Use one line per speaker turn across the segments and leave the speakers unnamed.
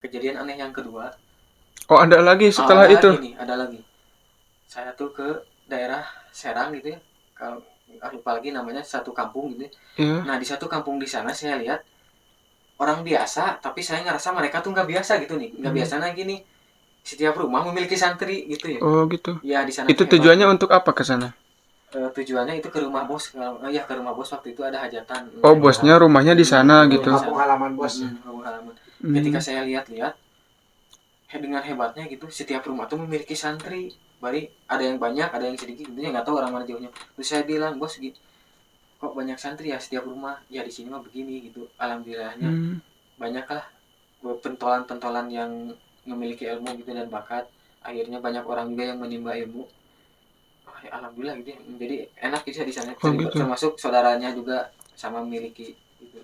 kejadian aneh yang kedua.
Oh, ada lagi setelah
ada
itu?
lagi nih, ada lagi. Saya tuh ke daerah Serang gitu ya. Kalau lupa lagi namanya, satu kampung gitu ya.
Iya.
Nah di satu kampung di sana saya lihat orang biasa, tapi saya ngerasa mereka tuh nggak biasa gitu nih, nggak
Hmm.
biasa lagi nih. Setiap rumah memiliki santri gitu ya.
Oh, gitu.
Ya di sana
Itu
tuh hebat
tujuannya
tuh.
untuk apa ke sana?
Tujuannya itu ke rumah bos. Ya ke rumah bos, waktu itu ada hajatan
Oh,
jadi
bosnya rumahnya di sana
rumahnya
gitu.
di
Kampung
sana.
halaman bos ya.
Kampung halaman. Ketika
Hmm.
saya lihat-lihat, dengan hebatnya gitu, setiap rumah tuh memiliki santri. Bari ada yang banyak, ada yang sedikit gitu ya, nggak tahu orang mana jauhnya. Terus saya bilang, bos gitu, kok banyak santri ya setiap rumah? Ya di sini mah begini gitu. Alhamdulillahnya
Hmm.
banyaklah pentolan-pentolan yang memiliki ilmu gitu dan bakat. Akhirnya banyak orang juga yang menimba ilmu. Oh, ya, alhamdulillah gitu ya. Jadi enak gitu ya di sana,
Oh, gitu.
termasuk saudaranya juga sama memiliki gitu.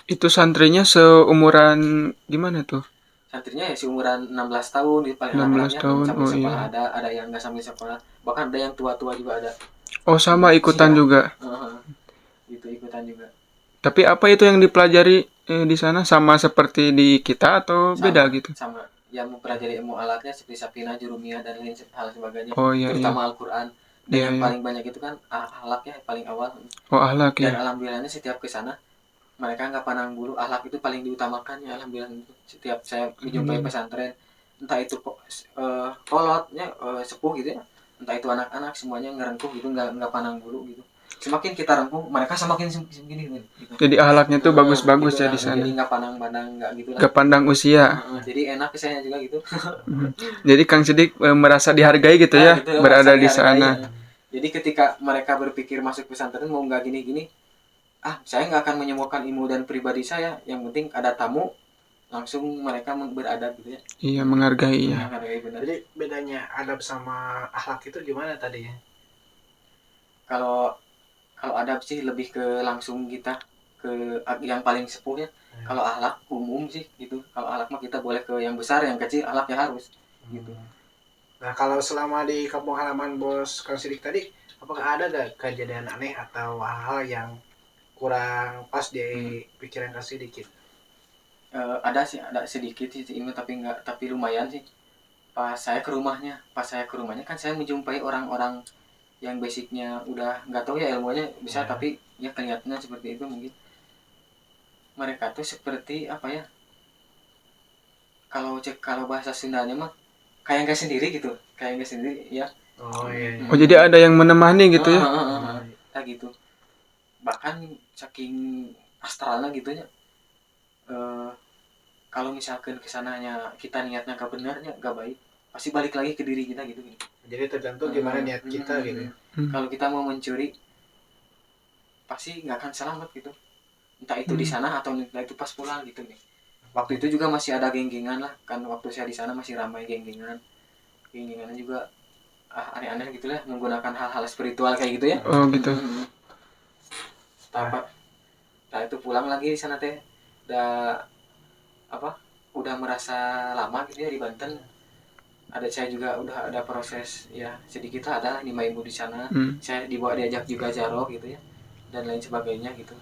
Itu santrinya seumuran gimana tuh?
Santrinya ya seumuran 16 tahun di paling
16
anak-anaknya,
tahun.
sambil
Oh,
sekolah,
iya.
ada yang nggak sambil sekolah, bahkan ada yang tua-tua juga ada.
Oh, sama ikutan
Iya.
juga.
Gitu ikutan juga.
Tapi apa itu yang dipelajari di sana, sama seperti di kita atau beda
Sama
gitu?
sama yang mempelajari ilmu alatnya seperti sapina, jurumiyah dan lain hal sebagainya,
Oh, iya, iya.
terutama Al-Quran. Dan
Iya,
yang
iya.
paling banyak itu kan ahlak ya, paling awal.
Oh, akhlak
Dan
ya.
alhamdulillahnya setiap ke sana mereka nggak pandang bulu, ahlak itu paling diutamakan ya, alhamdulillah. Setiap saya menjumpai
Alhamdulillah.
pesantren, entah itu kolotnya, sepuh gitu ya, entah itu anak-anak, semuanya ngerengkuh gitu, nggak pandang bulu gitu. Semakin kita rengkuh mereka semakin segini gitu.
Jadi akhlaknya tuh
Gitu,
bagus-bagus ya di
jadi
sana.
nggak pandang-pandang, nggak gitulah.
Gak pandang usia.
Jadi enak saya juga gitu.
Mhm. Jadi Kang Sidik merasa dihargai gitu ya
Gitu merasa
berada di
dihargai
sana.
ya. Jadi ketika mereka berpikir masuk pesantren mau nggak gini-gini, saya nggak akan menyembuhkan ilmu dan pribadi saya, yang penting ada tamu langsung mereka beradab gitu ya.
Iya, menghargai ya.
Menghargai benar.
jadi bedanya adab sama akhlak itu gimana tadi ya?
Kalau kalau adab sih lebih ke langsung kita ke yang paling sepuh ya. Kalau akhlak umum sih gitu. Kalau akhlak mah kita boleh ke yang besar, yang kecil akhlak ya harus gitu.
Nah, kalau selama di kampung halaman bos Kang Sidik tadi, apakah ada gak kejadian aneh atau hal-hal yang kurang pas di pikiran Kang Sidik gitu?
Ada sih, ada sedikit sih ini, tapi nggak, tapi lumayan sih. Pas saya ke rumahnya kan saya menjumpai orang-orang yang basicnya udah nggak tahu ya ilmunya bisa,
Ya.
tapi ya kelihatannya seperti itu mungkin. Mereka tuh seperti apa ya, kalau bahasa Sundanya mah kayak nggak sendiri gitu, kayak nggak sendiri ya.
Oh iya.
Oh, jadi ada yang menemani gitu ya.
Gitu. Bahkan saking astralnya gitu ya, eh, kalau misalkan kesananya kita niatnya gak benarnya gak baik, pasti balik lagi ke diri kita gitu.
Jadi tergantung gimana niat kita gitu ya.
Kalau kita mau mencuri pasti nggak akan selamat gitu, entah itu di sana atau entah itu pas pulang gitu nih. Waktu itu juga masih ada geng-gengan lah kan, waktu saya di sana masih ramai geng-gengannya juga aneh-aneh gitu lah, menggunakan hal-hal spiritual kayak gitu ya.
Oh, gitu.
Nah, itu pulang lagi di sana teh udah apa, udah merasa lama gitu ya di Banten. Saya juga udah ada proses ya, sedikit lah ada lima ibu di sana. Saya diajak juga jaro gitu ya, dan lain sebagainya gitu.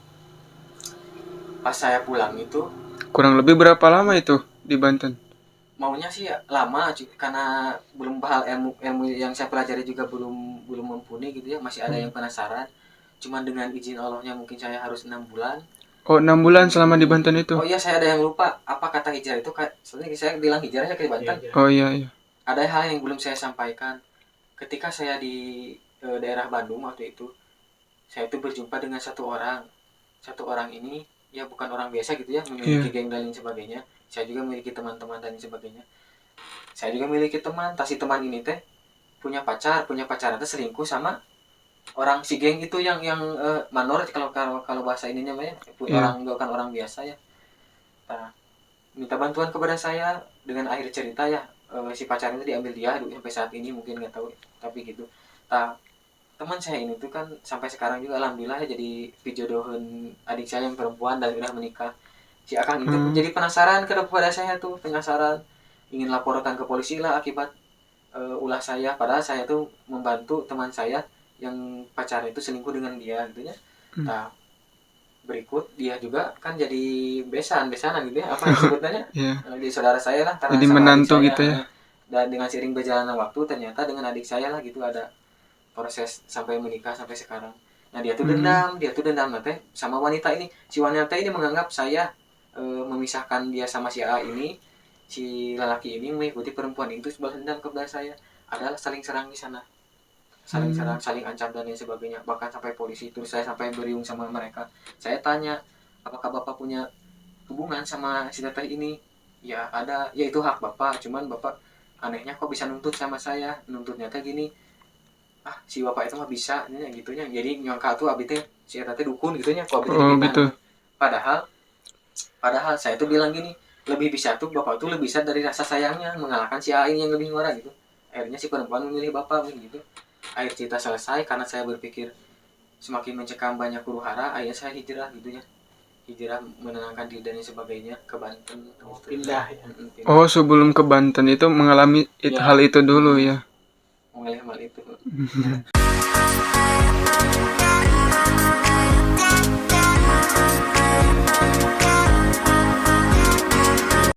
Pas saya pulang itu
Kurang lebih berapa lama itu di Banten?
maunya sih ya lama, karena belum paham, ilmu ilmu yang saya pelajari juga belum belum mumpuni gitu ya, masih ada yang penasaran. Cuman dengan izin Allahnya mungkin saya harus 6 bulan.
Oh, 6 bulan selama di Banten itu.
Oh iya, saya ada yang lupa apa kata hijrah itu, sebenarnya saya bilang hijrah ya ke Banten.
Oh, iya, iya.
Ada hal yang belum saya sampaikan. Ketika saya di daerah Bandung waktu itu, saya itu berjumpa dengan satu orang ini ya, bukan orang biasa gitu ya, memiliki geng dan lain sebagainya. Saya juga memiliki teman-teman dan lain sebagainya. Saya juga memiliki teman, si teman ini teh punya pacar itu selingkuh sama orang si geng itu, yang manor, kalau bahasa ininya ya, orang bukan orang biasa ya. Nah, minta bantuan kepada saya dengan akhir cerita ya, si pacarnya itu diambil dia sampai saat ini mungkin nggak tahu, tapi gitu. Nah, teman saya ini tuh kan sampai sekarang juga alhamdulillah ya, jadi dijodohin adik saya yang perempuan dan udah menikah. Si akang itu jadi penasaran kepada saya tuh, penasaran, ingin laporkan ke polisi lah akibat ulah saya, padahal saya tuh membantu teman saya yang pacarnya itu selingkuh dengan dia gitu ya. Nah, berikut dia juga kan jadi besanan gitu ya, apa disebutnya,
Iya.
di saudara saya lah, karena
Jadi
sama adik
menantu
saya.
gitu ya.
Dan dengan seiring berjalannya waktu ternyata dengan adik saya lah gitu ada proses sampai menikah sampai sekarang. Nah dia tuh dendam teh sama wanita ini. Si wanita ini menganggap saya memisahkan dia sama si A ini, si lelaki ini mengikuti perempuan itu sebagai dendam kepada saya. Adalah saling serang di sana, saling serang, saling ancam dan lain sebagainya, bahkan sampai polisi. Terus saya sampai beriung sama mereka. Saya tanya, apakah bapak punya hubungan sama si teteh ini? Ya ada, ya itu hak bapak, cuman bapak anehnya kok bisa nuntut sama saya. Nuntutnya teh gini, ah si bapak itu mah bisa gitunya, jadi nyangka tuh abi teh si eta teh dukun gitunya, kok abi teh
Oh
dipitnah.
gitu.
Padahal saya tuh bilang gini, lebih bisa tuh bapak tuh lebih bisa dari rasa sayangnya mengalahkan si A ini yang lebih ngora gitu. Akhirnya si perempuan memilih bapak gitu. Akhir cerita selesai karena saya berpikir semakin mencekam banyak huru hara. Akhirnya saya hijrah gitunya, hijrah menenangkan diri dan sebagainya ke Banten.
Pindah ya.
Pindah.
Oh, sebelum ke Banten itu mengalami
Ya.
hal itu dulu ya.
Mengalih hal itu.